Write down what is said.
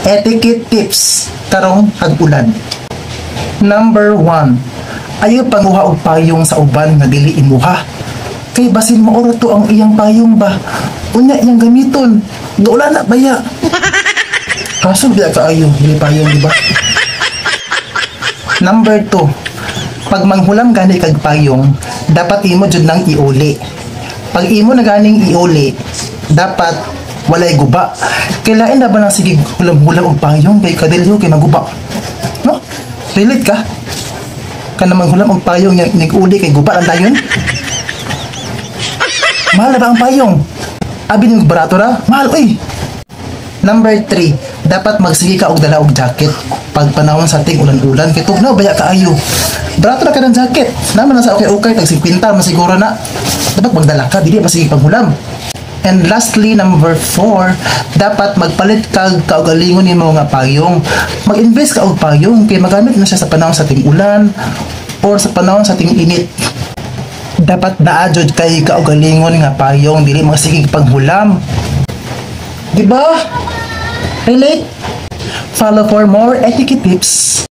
Etiquette tips karong hag-ulan. Number 1. Ayaw panguha og payong sa uban nga dili imuha. Kay basin maoro to ang iyang payong ba. Unya iyang gamiton. Gaulan na baya. Kaso biya kaayo dili payong di ba? Number 2. Pag manghulam gani kag payong, dapat imo jud nang iuli. Pag imo na ganing iuli, dapat walay guba. Kailain na ba nang sige hulam-hulam og payong kay kadilyo kay maguba? No? Relate ka? Ka namang hulam og payong nga nag-uli kay guba lang dayon? Mahal na ba ang payong? Abi ning barato ra? Mahal oy. Number 3. Dapat magsige ka og dala og jacket pag panahon sa ting ulan-ulan kay tugnaw baya kaayo. Barato ra ka ng jacket. Naman na sa okay tag 50 masiguro na. Dapat magdala ka dili masige paghulam. And lastly, number 4, dapat magpalit kag kaugalingon nimo nga payong. Mag-invest ka og payong kay magamit na siya sa panahon sa ting ulan or sa panahon sa ting init. Dapat naadjud kay kaugalingon nga payong dili masigig paghulam. Di ba? Relate? Follow for more etiquette tips.